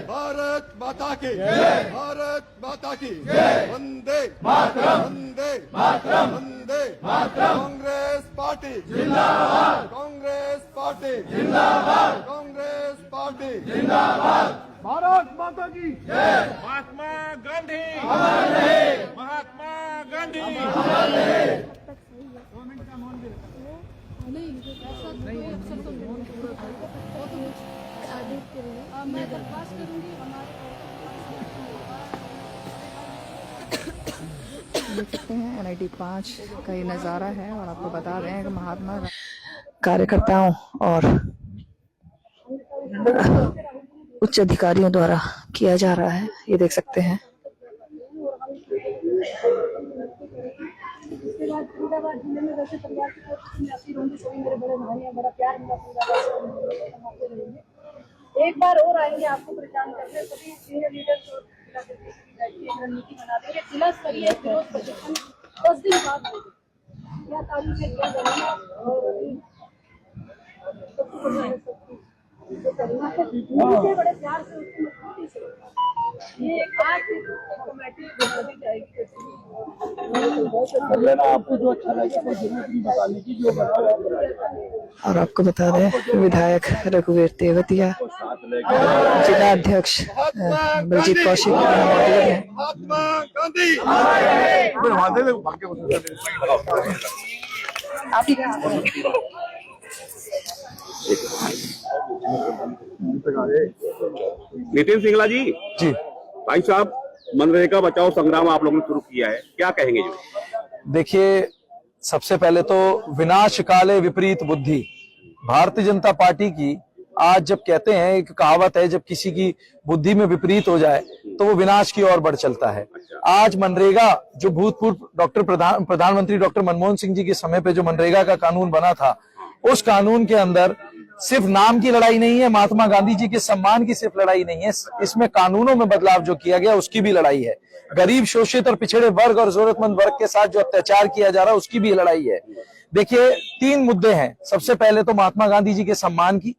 भारत माता की भारत माता की वंदे मातरम वंदे मातरम वंदे मातरम। कांग्रेस पार्टी जिंदाबाद, कांग्रेस पार्टी जिंदाबाद, कांग्रेस पार्टी जिंदाबाद। भारत माता की जय। महात्मा गांधी अमर रहे, महात्मा गांधी अमर रहे। मैं दरख्वास्त करूंगी देख सकते हैं NIT 5 का ये नज़ारा है और आपको बता रहे हैं कि महात्मा कार्यकर्ताओं और उच्च अधिकारियों द्वारा किया जा रहा है। ये देख सकते हैं। फरीदाबाद जिले में वैसे परिवार की मैं आती रहूंगी, सभी मेरे बड़े भाई हैं, बड़ा प्यार मिला फरीदाबाद रहेंगे। एक बार और आएंगे आपको परेशान करने, सभी सीनियर लीडर्स और रणनीति बना देंगे। जिला स्तरीय विरोध प्रदर्शन 10 दिन बाद क्या तारीख है, क्या करना और बड़े प्यार से उसकी मजबूती से ये आज कमेटी बनानी जाएगी। आपको जो अच्छा लगे कोई जरूरत नहीं बताने की, जो और आपको बता दें विधायक रघुवीर तेवतिया, जिला अध्यक्ष बलजीत कौशिक मौजूद हैं। महात्मा गांधी नितिन सिंगला जी भाई साहब, मनरेगा बचाओ संग्राम आप लोगों ने शुरू किया है, क्या कहेंगे जी? देखिए, सबसे पहले तो विनाश काले विपरीत बुद्धि, भारतीय जनता पार्टी की आज जब कहते हैं, एक कहावत है, जब किसी की बुद्धि में विपरीत हो जाए तो वो विनाश की ओर बढ़ चलता है। आज मनरेगा जो भूतपूर्व प्रधानमंत्री डॉक्टर मनमोहन सिंह जी के समय पे जो मनरेगा का कानून बना था, उस कानून के अंदर सिर्फ नाम की लड़ाई नहीं है, महात्मा गांधी जी के सम्मान की सिर्फ लड़ाई नहीं है, इसमें कानूनों में बदलाव जो किया गया उसकी भी लड़ाई है। गरीब, शोषित और पिछड़े वर्ग और जरूरतमंद वर्ग के साथ जो अत्याचार किया जा रहा है उसकी भी लड़ाई है। देखिए, 3 मुद्दे हैं। सबसे पहले तो महात्मा गांधी जी के सम्मान की,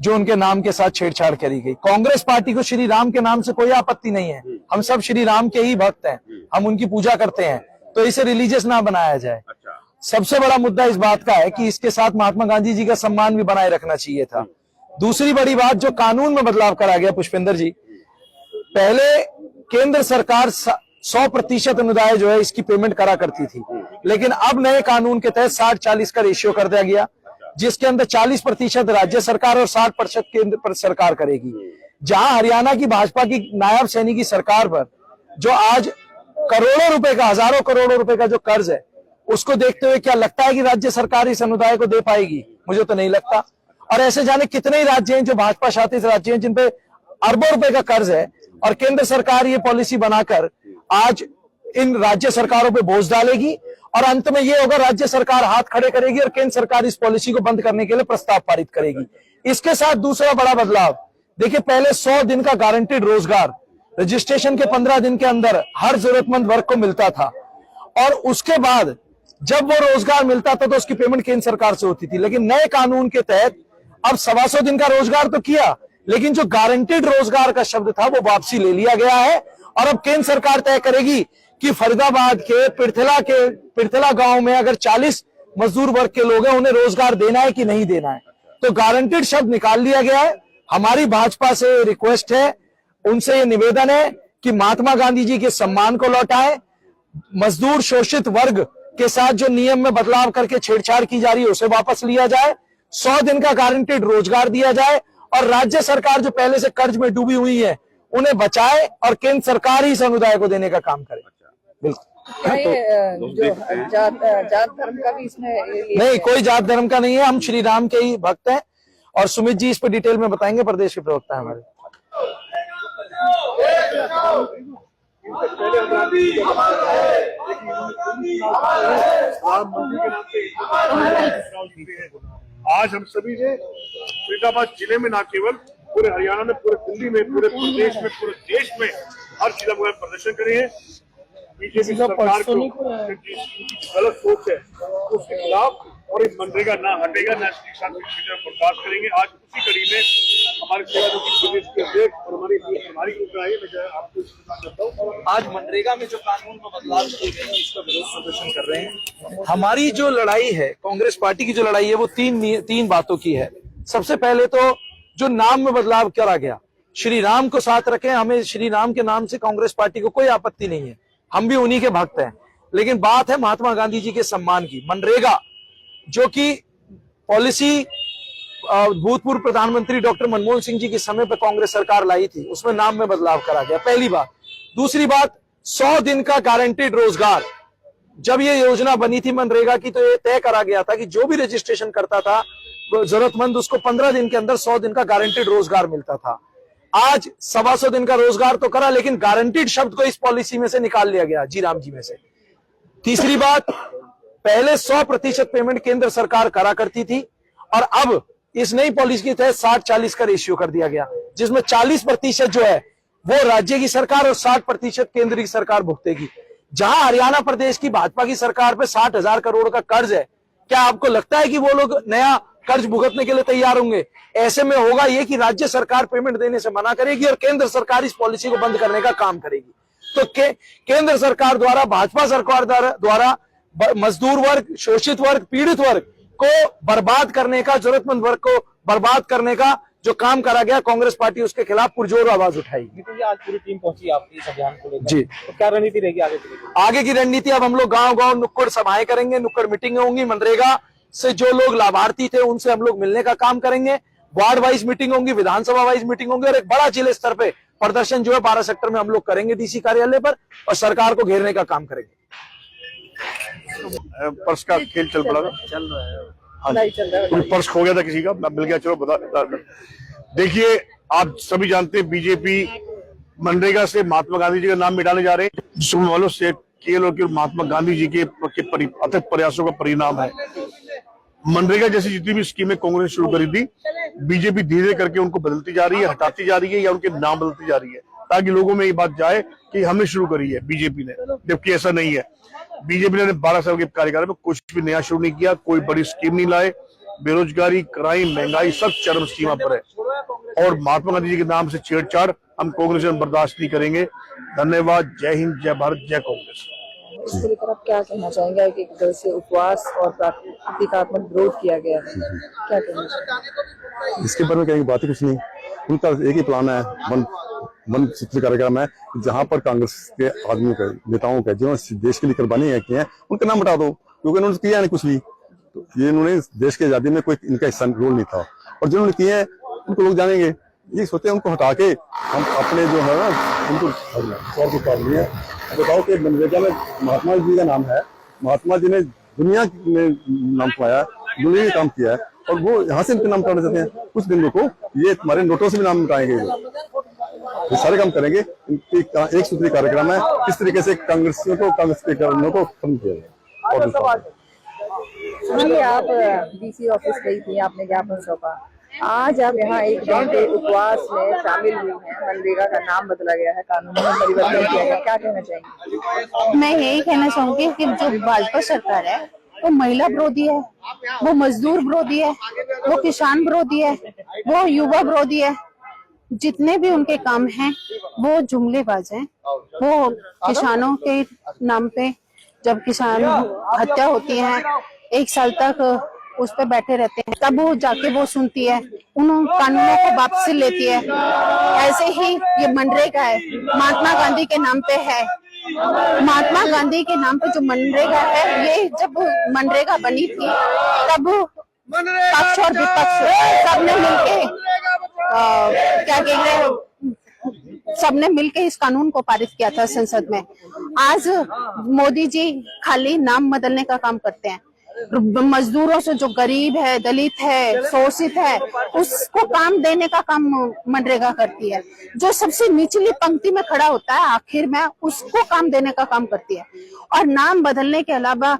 जो उनके नाम के साथ छेड़छाड़ करी गई। कांग्रेस पार्टी को श्री राम के नाम से कोई आपत्ति नहीं है, हम सब श्री राम के ही भक्त हैं, हम उनकी पूजा करते हैं, तो इसे रिलीजियस ना बनाया जाए। सबसे बड़ा मुद्दा इस बात का है कि इसके साथ महात्मा गांधी जी का सम्मान भी बनाए रखना चाहिए था। दूसरी बड़ी बात, जो कानून में बदलाव करा गया पुष्पेंद्र जी, पहले केंद्र सरकार 100% अनुदाय जो है इसकी पेमेंट करा करती थी, लेकिन अब नए कानून के तहत 60-40 का रेशियो कर दिया गया, जिसके अंदर 40% राज्य सरकार और 60% केंद्र सरकार करेगी। जहां हरियाणा की भाजपा की नायब सैनी की सरकार पर जो आज करोड़ों रुपए का, हजारों करोड़ों रुपए का जो कर्ज है, उसको देखते हुए क्या लगता है कि राज्य सरकार इस अनुदाय को दे पाएगी? मुझे तो नहीं लगता। और ऐसे जाने कितने ही राज्य हैं जो भाजपा शासित राज्य हैं जिनपे अरबों रुपए का कर्ज है, और केंद्र सरकार ये पॉलिसी बनाकर आज इन राज्य सरकारों पे बोझ डालेगी, और अंत में ये होगा राज्य सरकार हाथ खड़े करेगी और केंद्र सरकार इस पॉलिसी को बंद करने के लिए प्रस्ताव पारित करेगी। इसके साथ दूसरा बड़ा बदलाव, देखिए, पहले 100 दिन का गारंटीड रोजगार रजिस्ट्रेशन के 15 दिन के अंदर हर जरूरतमंद वर्ग को मिलता था, और उसके बाद जब वो रोजगार मिलता था तो उसकी पेमेंट केंद्र सरकार से होती थी। लेकिन नए कानून के तहत अब 125 दिन का रोजगार तो किया, लेकिन जो गारंटीड रोजगार का शब्द था वो वापसी ले लिया गया है, और अब केंद्र सरकार तय करेगी कि फरीदाबाद के पिरथला गांव में अगर 40 मजदूर वर्ग के लोग हैं, उन्हें रोजगार देना है कि नहीं देना है। तो गारंटीड शब्द निकाल लिया गया है। हमारी भाजपा से रिक्वेस्ट है, उनसे ये निवेदन है कि महात्मा गांधी जी के सम्मान को लौटाएं, मजदूर शोषित वर्ग के साथ जो नियम में बदलाव करके छेड़छाड़ की जा रही है उसे वापस लिया जाए, 100 दिन का गारंटेड रोजगार दिया जाए और राज्य सरकार जो पहले से कर्ज में डूबी हुई है उन्हें बचाए और केंद्र सरकार ही समुदाय को देने का काम करे। बिल्कुल। क्या ये जो जात धर्म का भी इसमें नहीं, कोई जात धर्म का नहीं है, हम श्री राम के ही भक्त हैं और सुमित जी इस पर डिटेल में बताएंगे, प्रदेश के प्रवक्ता है हमारे। आज हम सभी ने फरीदाबाद जिले में, न केवल पूरे हरियाणा में, पूरे दिल्ली में, पूरे प्रदेश में, पूरे देश में हर जिला में प्रदर्शन करे हैं। बीजेपी सरकार को गलत सोच है उसके खिलाफ, और इस मनरेगा ना हटेगा, ना इसकी साथ बर्दाश्त करेंगे। आज उसी कड़ी में हमारे प्रदेश के अध्यक्ष और हमारी आपको करता हूँ, आज मनरेगा में जो कानून में बदलाव किए गए हैं इसका विरोध प्रदर्शन कर रहे हैं। हमारी जो लड़ाई है, कांग्रेस पार्टी की जो लड़ाई है, वो तीन बातों की है। सबसे पहले तो जो नाम में बदलाव करा गया, श्री राम को साथ रखें, हमें श्री राम के नाम से कांग्रेस पार्टी को कोई आपत्ति नहीं है, हम भी उन्हीं के भक्त हैं। लेकिन बात है महात्मा गांधी जी के सम्मान की। मनरेगा जो कि पॉलिसी भूतपूर्व प्रधानमंत्री डॉक्टर मनमोहन सिंह जी के समय पर कांग्रेस सरकार लाई थी, उसमें नाम में बदलाव करा गया, पहली बात। दूसरी बात, 100 दिन का गारंटेड रोजगार। जब ये योजना बनी थी मनरेगा की, तो ये तय करा गया था कि जो भी रजिस्ट्रेशन करता था जरूरतमंद, उसको 15 दिन के अंदर 100 दिन का गारंटेड रोजगार मिलता था। आज 125 दिन का रोजगार तो करा, लेकिन गारंटीड शब्द को इस पॉलिसी में से निकाल लिया गया, जी राम जी में से। तीसरी बात, पहले 100% पेमेंट केंद्र सरकार करा करती थी और अब इस नई पॉलिसी के तहत 60-40 का रेशियो कर दिया गया, जिसमें 40% जो है वो राज्य की सरकार और 60% केंद्र की सरकार भुगतेगी। जहां हरियाणा प्रदेश की भाजपा की सरकार पे 60,000 करोड़ का कर्ज है, क्या आपको लगता है कि वो लोग नया कर्ज भुगतने के लिए तैयार होंगे? ऐसे में होगा ये कि राज्य सरकार पेमेंट देने से मना करेगी और केंद्र सरकार इस पॉलिसी को बंद करने का काम करेगी। तो केंद्र सरकार द्वारा, भाजपा सरकार द्वारा मजदूर वर्ग, शोषित वर्ग, पीड़ित वर्ग को बर्बाद करने का, जरूरतमंद वर्ग को बर्बाद करने का जो काम करा गया, कांग्रेस पार्टी उसके खिलाफ पुरजोर आवाज उठाएगी। आज पूरी टीम पहुंची आपकी इस अभियान को लेकर जी, तो क्या रणनीति रहेगी आगे की? आगे की रणनीति अब हम लोग गांव-गांव नुक्कड़ सभाएं करेंगे, नुक्कड़ मीटिंगें होंगी। मनरेगा से जो लोग लाभार्थी थे उनसे हम लोग मिलने का काम करेंगे। वार्ड वाइज मीटिंग होंगी, विधानसभा वाइज मीटिंग होंगी और एक बड़ा जिले स्तर पे प्रदर्शन जो है 12 सेक्टर में हम लोग करेंगे डीसी कार्यालय पर और सरकार को घेरने का काम करेंगे। पर्स का खेल चल पड़ा था, चल रहा है, कोई पर्स खो गया था किसी का, मिल गया, चलो बता। देखिए, आप सभी जानते हैं बीजेपी मनरेगा से महात्मा गांधी जी का नाम मिटाने जा रहे हैं, जिसको मालूम से केवल महात्मा गांधी जी के अथक प्रयासों का परिणाम है। मनरेगा जैसी जितनी भी स्कीमें कांग्रेस शुरू करी थी, बीजेपी धीरे करके उनको बदलती जा रही है, हटाती जा रही है या उनके नाम बदलती जा रही है, ताकि लोगों में ये बात जाए कि हमने शुरू करी है बीजेपी ने, जबकि ऐसा नहीं है। बीजेपी ने 12 साल के कार्यकाल में कुछ भी नया शुरू नहीं किया, कोई बड़ी स्कीम नहीं लाए। बेरोजगारी, क्राइम, महंगाई सब चरम सीमा पर है और महात्मा गांधी जी के नाम से छेड़छाड़ हम कांग्रेस में बर्दाश्त नहीं करेंगे। धन्यवाद। जय हिंद, जय भारत, जय कांग्रेस। इसके लेकर आप क्या कहना चाहेंगे कि एक तरह से उपवास और प्रतीकात्मक विरोध किया गया है, क्या कहना चाहेंगे? इसके बारे में कहेंगे बात ही कुछ नहीं, उनका एक ही प्लान है, मन सूत्र कार्यक्रम है, जहां पर कांग्रेस के आदमियों के, नेताओं के, जिन्होंने देश के लिए कुर्बानी की है, उनका नाम हटा दो, क्योंकि उन्होंने किया नहीं कुछ भी। तो ये इन्होंने देश की आजादी में कोई इनका हिस्सा रोल नहीं था और जिन्होंने किए हैं उनको लोग जानेंगे। ये सोचते हैं उनको हटा के हम अपने जो है ना उनको कर लिए। बताओ कि मनरेगा में महात्मा जी का नाम है, महात्मा जी ने दुनिया में नाम कमाया, दुनिया में काम किया है और वो यहाँ से इनके नाम करना चाहते हैं। कुछ दिन रुको, ये तुम्हारे नोटों से भी नाम मिटाएंगे, ये सारे काम करेंगे। इनकी एक सूत्री कार्यक्रम है, किस तरीके से कांग्रेसियों को, कांग्रेस के कारणों को खत्म किया जाए। सुनिए, आप डीसी ऑफिस गई थी, आपने ज्ञापन सौंपा, आज आप यहाँ एक घंटे उपवास में शामिल हुई हैं। मनरेगा का नाम बदला गया है, कानून में परिवर्तन किया गया, क्या कहना चाहेंगे? मैं यही कहना चाहूंगी कि जो भाजपा सरकार है वो महिला विरोधी है, वो मजदूर विरोधी है, वो किसान विरोधी है, वो युवा विरोधी है। जितने भी उनके काम हैं वो जुमलेबाज हैं। वो किसानों के नाम पे जब किसान हत्या होती है, 1 साल तक उस पे बैठे रहते हैं, तब वो जाके वो सुनती है, उन कानूनों को वापसी लेती है। ऐसे ही ये मनरेगा है, महात्मा गांधी के नाम पे है। महात्मा गांधी के नाम पे जो मनरेगा है, ये जब मनरेगा बनी थी तब पक्ष और विपक्ष सबने मिलके क्या कह रहे हैं, सबने मिलके इस कानून को पारित किया था संसद में। आज मोदी जी खाली नाम बदलने का काम करते हैं। मजदूरों से जो गरीब है, दलित है, शोषित है, उसको काम देने का काम मनरेगा करती है। जो सबसे निचली पंक्ति में खड़ा होता है आखिर में, उसको काम देने का काम करती है। और नाम बदलने के अलावा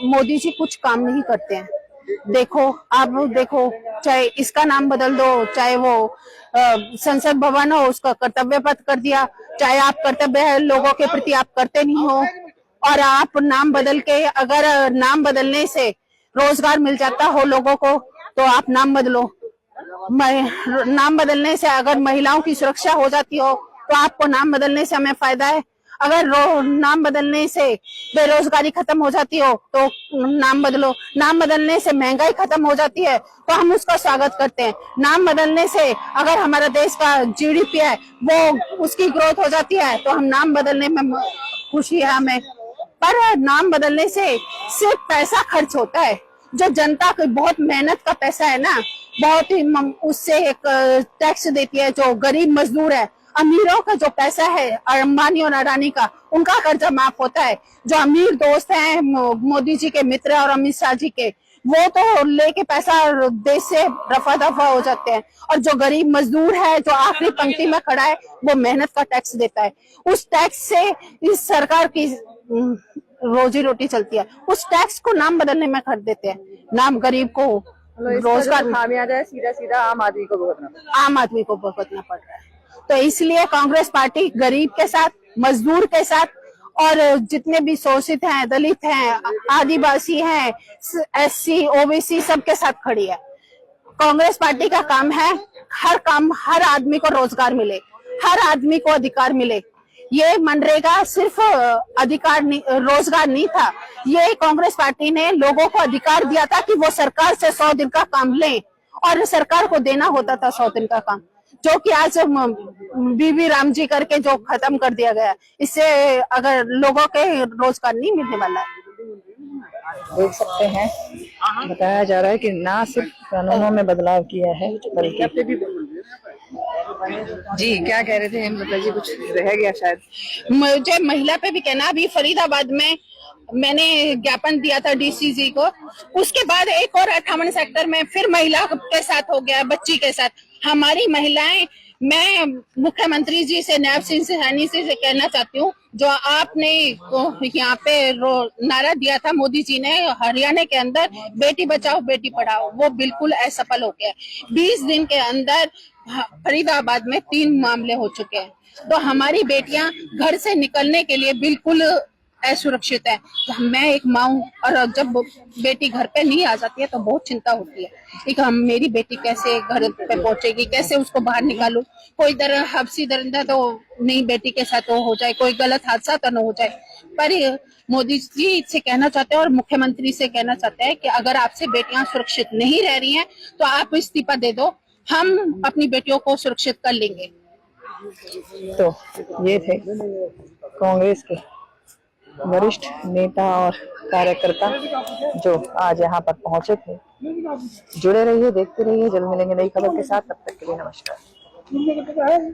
मोदी जी कुछ काम नहीं करते हैं। देखो, आप देखो, चाहे इसका नाम बदल दो, चाहे वो संसद भवन हो उसका कर्तव्य पथ कर दिया, चाहे आप कर्तव्य है लोगों के प्रति आप करते नहीं हो, और आप नाम बदल के, अगर नाम बदलने से रोजगार मिल जाता हो लोगों को तो आप नाम बदलो। नाम बदलने से अगर महिलाओं की सुरक्षा हो जाती हो तो आपको नाम बदलने से हमें फायदा है। अगर नाम बदलने से बेरोजगारी खत्म हो जाती हो तो नाम बदलो। नाम बदलने से महंगाई खत्म हो जाती है तो हम उसका स्वागत करते हैं। नाम बदलने से अगर हमारा देश का जीडीपी है वो उसकी ग्रोथ हो जाती है तो हम नाम बदलने में खुशी है हमें। पर नाम बदलने से सिर्फ पैसा खर्च होता है, जो जनता की बहुत मेहनत का पैसा है ना, बहुत ही उससे एक टैक्स देती है। जो गरीब मजदूर है, अमीरों का जो पैसा है, अंबानी और अडानी का, उनका कर्जा माफ होता है। जो अमीर दोस्त हैं मोदी जी के मित्र और अमित शाह जी के, वो तो लेके पैसा देश से रफा दफा हो जाते हैं। और जो गरीब मजदूर है, जो आखिरी पंक्ति में खड़ा है, वो मेहनत का टैक्स देता है। उस टैक्स से इस सरकार की रोजी रोटी चलती है। उस टैक्स को नाम बदलने में खर्च देते हैं। नाम गरीब को रोजगार खामियाजा है, सीधा सीधा आम आदमी को भुगतना पड़ रहा है। तो इसलिए कांग्रेस पार्टी गरीब के साथ, मजदूर के साथ, और जितने भी शोषित हैं, दलित हैं, आदिवासी हैं, एससी, ओबीसी, सबके साथ खड़ी है। कांग्रेस पार्टी का काम है हर आदमी को रोजगार मिले, हर आदमी को अधिकार मिले। ये मनरेगा सिर्फ रोजगार नहीं था, ये कांग्रेस पार्टी ने लोगों को अधिकार दिया था कि वो सरकार से 100 दिन का काम लें, और सरकार को देना होता था 100 दिन का काम, जो कि आज बीबी राम जी करके जो खत्म कर दिया गया। इससे अगर लोगों के रोजगार नहीं मिलने वाला है। देख सकते हैं, बताया जा रहा है कि ना सिर्फ कानूनों में बदलाव किया है बल्कि जी क्या कह रहे थे मतलब जी, कुछ रह गया शायद। मुझे महिला पे भी कहना, अभी फरीदाबाद में मैंने ज्ञापन दिया था डीसीजी को, उसके बाद एक और 58 सेक्टर में फिर महिला के साथ हो गया, बच्ची के साथ। हमारी महिलाएं, मैं मुख्यमंत्री जी से, नायब सिंह सैनी से कहना चाहती हूँ, जो आपने यहाँ पे नारा दिया था मोदी जी ने हरियाणा के अंदर, बेटी बचाओ बेटी पढ़ाओ, वो बिल्कुल असफल हो गया। 20 दिन के अंदर फरीदाबाद में 3 मामले हो चुके हैं। तो हमारी बेटियां घर से निकलने के लिए बिल्कुल असुरक्षित है। मैं एक माँ हूँ, और जब बेटी घर पे नहीं आ जाती है तो बहुत चिंता होती है कि मेरी बेटी कैसे घर पे पहुंचेगी, कैसे उसको बाहर निकालूं। कोई हफ्सी दरिंदा तो नहीं बेटी के साथ हो जाए, कोई गलत हादसा तो न हो जाए। पर मोदी जी से कहना चाहते हैं और मुख्यमंत्री से कहना चाहते हैं कि अगर आपसे बेटियां सुरक्षित नहीं रह रही हैं तो आप इस्तीफा दे दो, हम अपनी बेटियों को सुरक्षित कर लेंगे। तो ये थे कांग्रेस के वरिष्ठ नेता और कार्यकर्ता जो आज यहाँ पर पहुंचे थे। जुड़े रहिए, देखते रहिए, जल्द मिलेंगे नई खबर के साथ। तब तक के लिए नमस्कार।